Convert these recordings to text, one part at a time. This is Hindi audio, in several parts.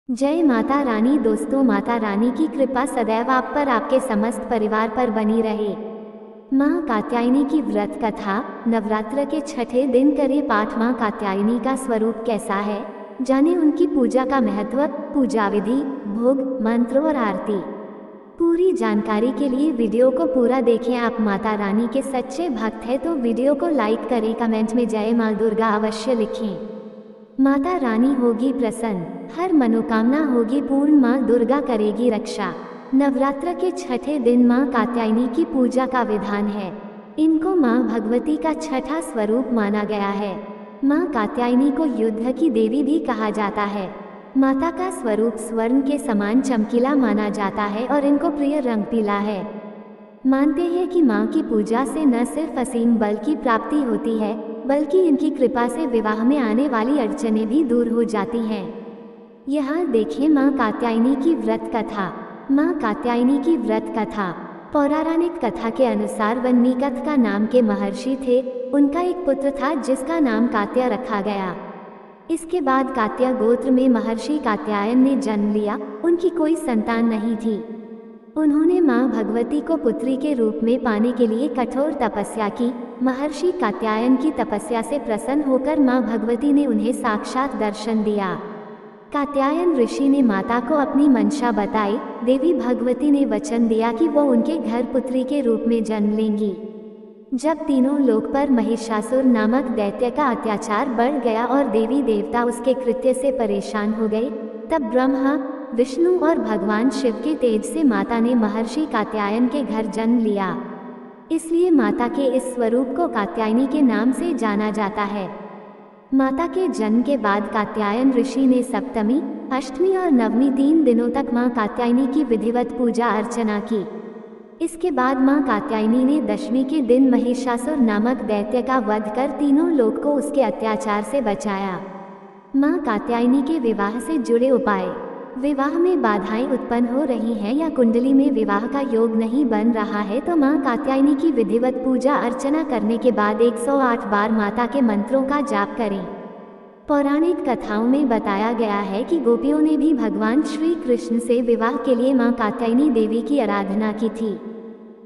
जय माता रानी। दोस्तों, माता रानी की कृपा सदैव आप पर, आपके समस्त परिवार पर बनी रहे। माँ कात्यायनी की व्रत कथा। नवरात्र के छठे दिन करे पाठ। माँ कात्यायनी का स्वरूप कैसा है, जाने उनकी पूजा का महत्व, पूजा विधि, भोग, मंत्र और आरती। पूरी जानकारी के लिए वीडियो को पूरा देखें। आप माता रानी के सच्चे भक्त हैं तो वीडियो को लाइक करें, कमेंट में जय माँ दुर्गा अवश्य लिखें। माता रानी होगी प्रसन्न, हर मनोकामना होगी पूर्ण। माँ दुर्गा करेगी रक्षा। नवरात्र के छठे दिन माँ कात्यायनी की पूजा का विधान है। इनको माँ भगवती का छठा स्वरूप माना गया है। माँ कात्यायनी को युद्ध की देवी भी कहा जाता है। माता का स्वरूप स्वर्ण के समान चमकीला माना जाता है और इनको प्रिय रंग पीला है। मानते हैं कि माँ की पूजा से न सिर्फ असीम बल की प्राप्ति होती है, बल्कि इनकी कृपा से विवाह में आने वाली अड़चनें भी दूर हो जाती हैं। यहाँ देखें माँ कात्यायनी की व्रत कथा। माँ कात्यायनी की व्रत कथा। पौराणिक कथा के अनुसार वन्मीकत का नाम के महर्षि थे। उनका एक पुत्र था जिसका नाम कात्या रखा गया। इसके बाद कात्या गोत्र में महर्षि कात्यायन ने जन्म लिया। उनकी कोई संतान नहीं थी। उन्होंने माँ भगवती को पुत्री के रूप में पाने के लिए कठोर तपस्या की। महर्षि कात्यायन की तपस्या से प्रसन्न होकर माँ भगवती ने उन्हें साक्षात दर्शन दिया। कात्यायन ऋषि ने माता को अपनी मंशा बताई। देवी भगवती ने वचन दिया कि वो उनके घर पुत्री के रूप में जन्म लेंगी। जब तीनों लोक पर महिषासुर नामक दैत्य का अत्याचार बढ़ गया और देवी देवता उसके कृत्य से परेशान हो गए, तब ब्रह्मा, विष्णु और भगवान शिव के तेज से माता ने महर्षि कात्यायन के घर जन्म लिया। इसलिए माता के इस स्वरूप को कात्यायनी के नाम से जाना जाता है। माता के जन्म के बाद कात्यायन ऋषि ने सप्तमी, अष्टमी और नवमी 3 दिनों तक माँ कात्यायनी की विधिवत पूजा अर्चना की। इसके बाद माँ कात्यायनी ने दशमी के दिन महिषासुर नामक दैत्य का वध कर तीनों लोक को उसके अत्याचार से बचाया। माँ कात्यायनी के विवाह से जुड़े उपाय। विवाह में बाधाएं उत्पन्न हो रही हैं या कुंडली में विवाह का योग नहीं बन रहा है तो माँ कात्यायनी की विधिवत पूजा अर्चना करने के बाद 108 बार माता के मंत्रों का जाप करें। पौराणिक कथाओं में बताया गया है कि गोपियों ने भी भगवान श्री कृष्ण से विवाह के लिए माँ कात्यायनी देवी की आराधना की थी।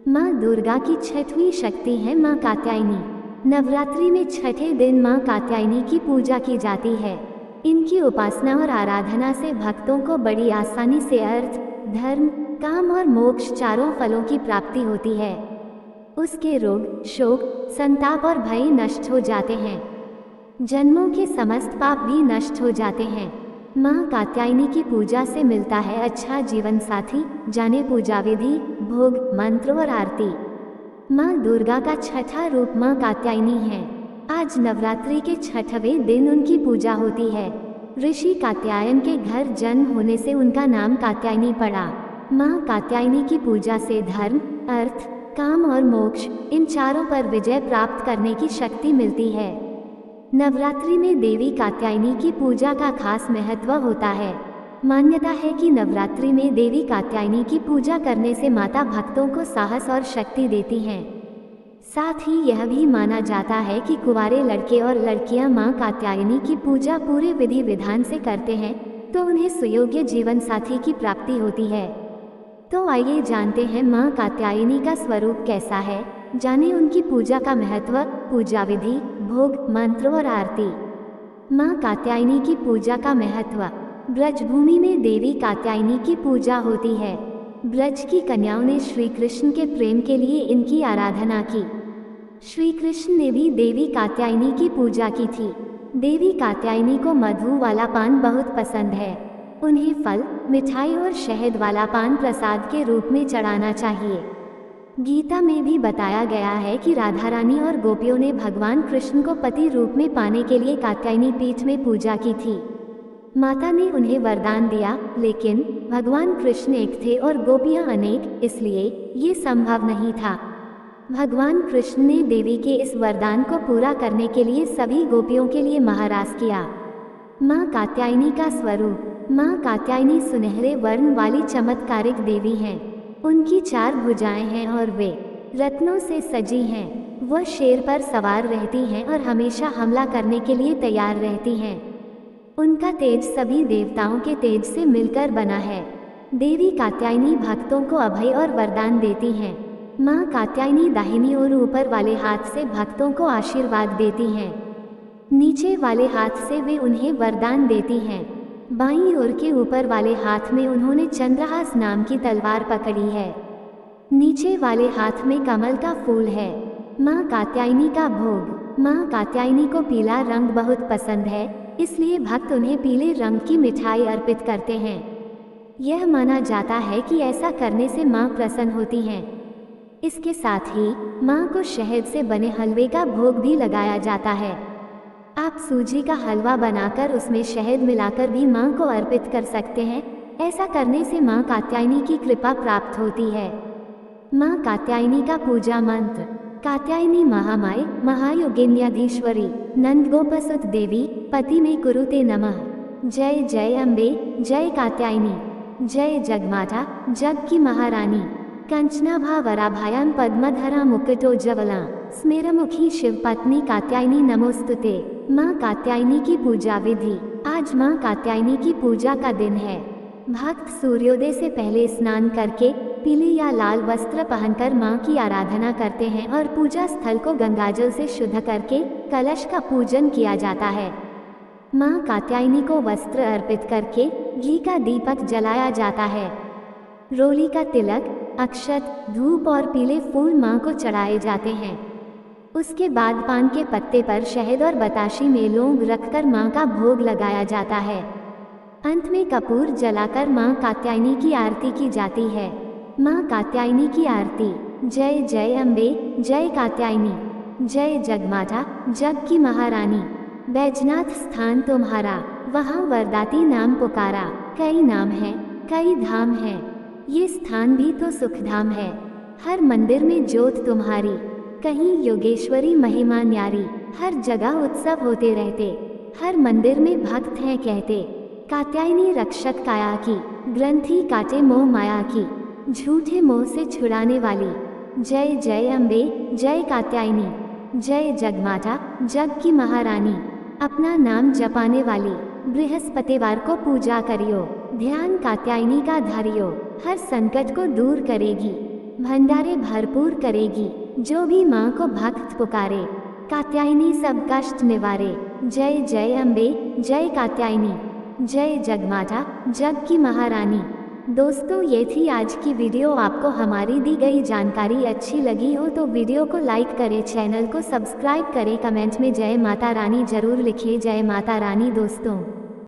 माँ दुर्गा की छठवीं शक्ति है माँ कात्यायनी। नवरात्रि में छठे दिन माँ कात्यायनी की पूजा की जाती है। इनकी उपासना और आराधना से भक्तों को बड़ी आसानी से अर्थ, धर्म, काम और मोक्ष चारों फलों की प्राप्ति होती है। उसके रोग, शोक, संताप और भय नष्ट हो जाते हैं। जन्मों के समस्त पाप भी नष्ट हो जाते हैं। माँ कात्यायनी की पूजा से मिलता है अच्छा जीवन साथी। जाने पूजा विधि, भोग, मंत्र और आरती। माँ दुर्गा का छठा रूप माँ कात्यायनी है। आज नवरात्रि के छठवें दिन उनकी पूजा होती है। ऋषि कात्यायन के घर जन्म होने से उनका नाम कात्यायनी पड़ा। माँ कात्यायनी की पूजा से धर्म, अर्थ, काम और मोक्ष, इन चारों पर विजय प्राप्त करने की शक्ति मिलती है। नवरात्रि में देवी कात्यायनी की पूजा का खास महत्व होता है। मान्यता है कि नवरात्रि में देवी कात्यायनी की पूजा करने से माता भक्तों को साहस और शक्ति देती हैं। साथ ही यह भी माना जाता है कि कुंवारे लड़के और लड़कियां माँ कात्यायनी की पूजा पूरे विधि विधान से करते हैं तो उन्हें सुयोग्य जीवन साथी की प्राप्ति होती है। तो आइए जानते हैं माँ कात्यायनी का स्वरूप कैसा है, जाने उनकी पूजा का महत्व, पूजा विधि, भोग, मंत्र और आरती। माँ कात्यायनी की पूजा का महत्व। ब्रजभूमि में देवी कात्यायनी की पूजा होती है। ब्रज की कन्याओं ने श्री कृष्ण के प्रेम के लिए इनकी आराधना की। श्री कृष्ण ने भी देवी कात्यायनी की पूजा की थी। देवी कात्यायनी को मधु वाला पान बहुत पसंद है। उन्हें फल, मिठाई और शहद वाला पान प्रसाद के रूप में चढ़ाना चाहिए। गीता में भी बताया गया है कि राधा रानी और गोपियों ने भगवान कृष्ण को पति रूप में पाने के लिए कात्यायनी पीठ में पूजा की थी। माता ने उन्हें वरदान दिया, लेकिन भगवान कृष्ण एक थे और गोपियां अनेक, इसलिए ये संभव नहीं था। भगवान कृष्ण ने देवी के इस वरदान को पूरा करने के लिए सभी गोपियों के लिए महारास किया। माँ कात्यायनी का स्वरूप। माँ कात्यायनी सुनहरे वर्ण वाली चमत्कारिक देवी हैं। उनकी 4 भुजाएं हैं और वे रत्नों से सजी हैं। वह शेर पर सवार रहती हैं और हमेशा हमला करने के लिए तैयार रहती हैं। उनका तेज सभी देवताओं के तेज से मिलकर बना है। देवी कात्यायनी भक्तों को अभय और वरदान देती हैं। माँ कात्यायनी दाहिनी और ऊपर वाले हाथ से भक्तों को आशीर्वाद देती हैं। नीचे वाले हाथ से वे उन्हें वरदान देती हैं। बाईं ओर के ऊपर वाले हाथ में उन्होंने चंद्रहास नाम की तलवार पकड़ी है। नीचे वाले हाथ में कमल का फूल है। माँ कात्यायनी का भोग। माँ कात्यायनी को पीला रंग बहुत पसंद है, इसलिए भक्त उन्हें पीले रंग की मिठाई अर्पित करते हैं। यह माना जाता है कि ऐसा करने से माँ प्रसन्न होती हैं। इसके साथ ही माँ को शहद से बने हलवे का भोग भी लगाया जाता है। आप सूजी का हलवा बनाकर उसमें शहद मिलाकर भी माँ को अर्पित कर सकते हैं। ऐसा करने से माँ कात्यायनी की कृपा प्राप्त होती है। माँ कात्यायनी का पूजा मंत्र। कात्यायनी महामाय महायोगिन्याधीश्वरी नंदगोपसुत देवी पति में कुरुते नमः। जय जय अम्बे, जय कात्यायनी, जय जगमाता, जग की महारानी। कंचनाभा वराभायां पद्मधरा मुकुटोज्ज्वला स्मेरमुखी शिव पत्नी कात्यायनी नमोस्तुते। माँ कात्यायनी की पूजा विधि। आज माँ कात्यायनी की पूजा का दिन है। भक्त सूर्योदय से पहले स्नान करके पीले या लाल वस्त्र पहनकर माँ की आराधना करते हैं और पूजा स्थल को गंगाजल से शुद्ध करके कलश का पूजन किया जाता है। माँ कात्यायनी को वस्त्र अर्पित करके घी का दीपक जलाया जाता है। रोली का तिलक, अक्षत, धूप और पीले फूल माँ को चढ़ाए जाते हैं। उसके बाद पान के पत्ते पर शहद और बताशी में लौंग रखकर माँ का भोग लगाया जाता है। अंत में कपूर जलाकर माँ कात्यायनी की आरती की जाती है। माँ कात्यायनी की आरती। जय जय अम्बे, जय कात्यायनी, जय जगमाता, जग की महारानी। बैजनाथ स्थान तुम्हारा, वहाँ वरदाती नाम पुकारा। कई नाम हैं, कई धाम हैं, ये स्थान भी तो सुखधाम है। हर मंदिर में ज्योत तुम्हारी, कहीं योगेश्वरी महिमा न्यारी। हर जगह उत्सव होते रहते, हर मंदिर में भक्त हैं कहते। कात्यायनी रक्षक काया की, ग्रंथि काटे मोह माया की, झूठे मोह से छुड़ाने वाली। जय जय अम्बे, जय कात्यायनी, जय जगमाता, जग की महारानी। अपना नाम जपाने वाली, बृहस्पतिवार को पूजा करियो, ध्यान कात्यायनी का धरियो। हर संकट को दूर करेगी, भंडारे भरपूर करेगी। जो भी माँ को भक्त पुकारे, कात्यायनी सब कष्ट निवारे। जय जय अम्बे, जय कात्यायनी, जय जगमाता, जग की महारानी। दोस्तों, ये थी आज की वीडियो। आपको हमारी दी गई जानकारी अच्छी लगी हो तो वीडियो को लाइक करें, चैनल को सब्सक्राइब करें, कमेंट में जय माता रानी जरूर लिखिए। जय माता रानी दोस्तों।